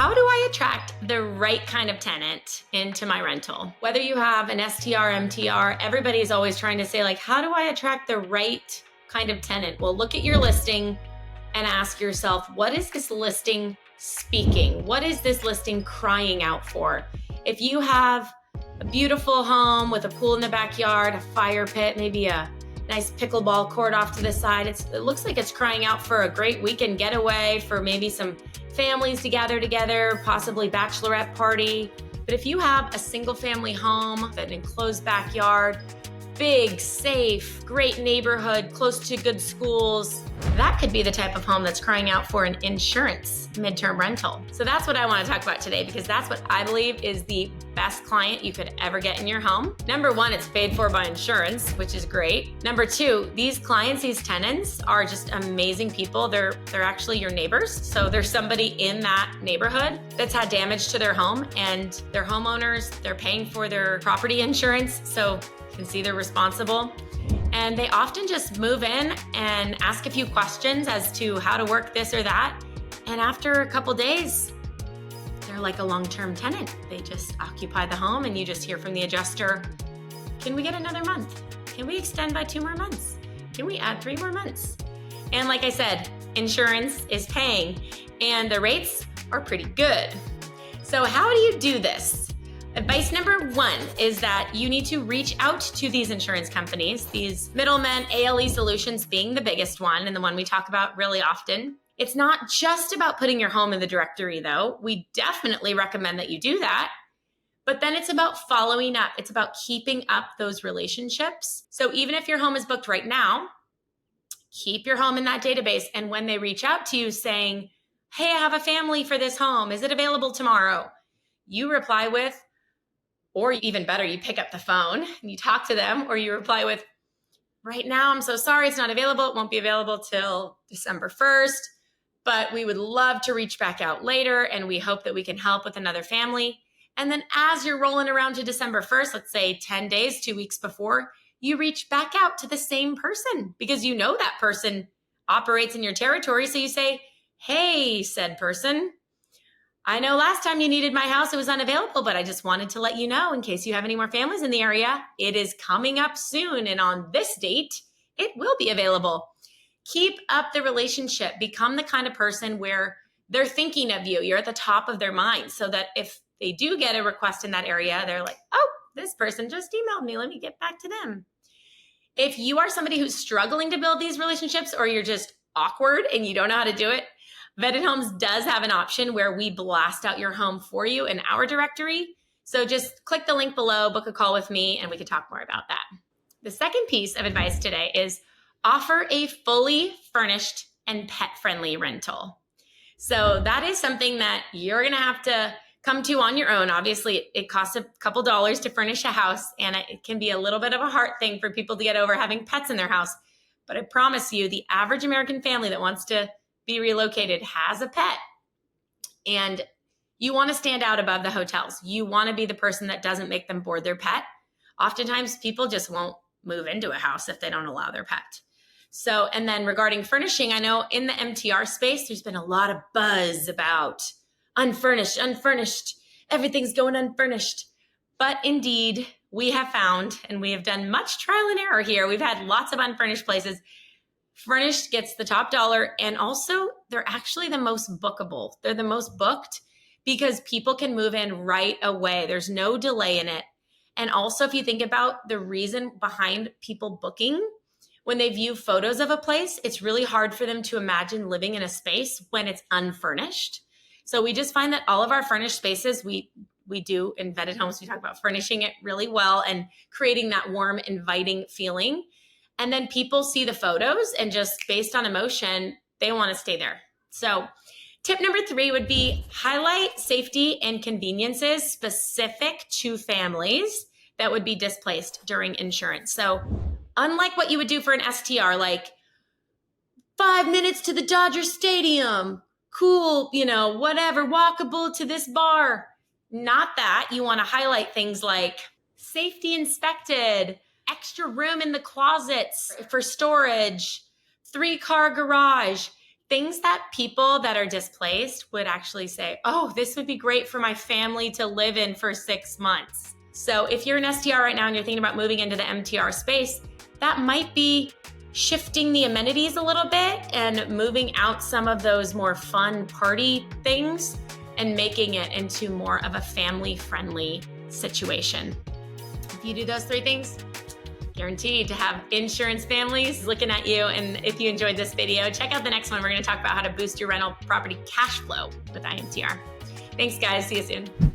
How do I attract the right kind of tenant into my rental? Whether you have an STR, MTR, everybody is always trying to say, like, how do I attract the right kind of tenant? Well, look at your listing and ask yourself, what is this listing speaking? What is this listing crying out for? If you have a beautiful home with a pool in the backyard, a fire pit, maybe a nice pickleball court off to the side, it looks like it's crying out for a great weekend getaway, for maybe some families to gather together, possibly bachelorette party. But if you have a single family home, an enclosed backyard, big, safe, great neighborhood, close to good schools, that could be the type of home that's crying out for an insurance midterm rental. So that's what I want to talk about today, because that's what I believe is the best client you could ever get in your home. Number one, it's paid for by insurance, which is great. Number two, these clients, these tenants are just amazing people. They're actually your neighbors. So there's somebody in that neighborhood that's had damage to their home, and they're homeowners. They're paying for their property insurance. So you can see they're responsible. And they often just move in and ask a few questions as to how to work this or that. And after a couple days, they're like a long-term tenant. They just occupy the home, and you just hear from the adjuster, can we get another month? Can we extend by 2 more months? Can we add 3 more months? And like I said, insurance is paying, and the rates are pretty good. So how do you do this? Advice number one is that you need to reach out to these insurance companies, these middlemen, ALE Solutions being the biggest one and the one we talk about really often. It's not just about putting your home in the directory, though. We definitely recommend that you do that. But then it's about following up. It's about keeping up those relationships. So even if your home is booked right now, keep your home in that database. And when they reach out to you saying, hey, I have a family for this home, is it available tomorrow? You reply with, or even better, you pick up the phone and you talk to them, or you reply with, right now, I'm so sorry, it's not available. It won't be available till December 1st, but we would love to reach back out later, and we hope that we can help with another family. And then as you're rolling around to December 1st, let's say 10 days, 2 weeks before, you reach back out to the same person because you know that person operates in your territory. So you say, hey, said person, I know last time you needed my house, it was unavailable, but I just wanted to let you know in case you have any more families in the area, it is coming up soon. And on this date, it will be available. Keep up the relationship. Become the kind of person where they're thinking of you. You're at the top of their mind, so that if they do get a request in that area, they're like, oh, this person just emailed me. Let me get back to them. If you are somebody who's struggling to build these relationships, or you're just awkward and you don't know how to do it, Vetted Homes does have an option where we blast out your home for you in our directory. So just click the link below, book a call with me, and we can talk more about that. The second piece of advice today is offer a fully furnished and pet-friendly rental. So that is something that you're going to have to come to on your own. Obviously, it costs a couple dollars to furnish a house, and it can be a little bit of a heart thing for people to get over having pets in their house. But I promise you, the average American family that wants to be relocated has a pet, and you want to stand out above the hotels. You want to be the person that doesn't make them board their pet. Oftentimes people just won't move into a house if they don't allow their pet. So, and then regarding furnishing, I know in the MTR space, there's been a lot of buzz about unfurnished, everything's going unfurnished. But indeed, we have found, and we have done much trial and error here, we've had lots of unfurnished places. Furnished gets the top dollar, and also they're actually the most bookable. They're the most booked because people can move in right away. There's no delay in it. And also, if you think about the reason behind people booking, when they view photos of a place, it's really hard for them to imagine living in a space when it's unfurnished. So we just find that all of our furnished spaces, we do in Vetted Homes, we talk about furnishing it really well and creating that warm, inviting feeling. And then people see the photos, and just based on emotion, they want to stay there. So tip number 3 would be highlight safety and conveniences specific to families that would be displaced during insurance. So unlike what you would do for an STR, like 5 minutes to the Dodger Stadium, cool, whatever, walkable to this bar. Not that. You want to highlight things like safety inspected, extra room in the closets for storage, 3-car garage, things that people that are displaced would actually say, oh, this would be great for my family to live in for 6 months. So if you're an STR right now and you're thinking about moving into the MTR space, that might be shifting the amenities a little bit and moving out some of those more fun party things and making it into more of a family-friendly situation. If you do those 3 things, guaranteed to have insurance families looking at you. And if you enjoyed this video, check out the next one. We're going to talk about how to boost your rental property cash flow with IMTR. Thanks, guys. See you soon.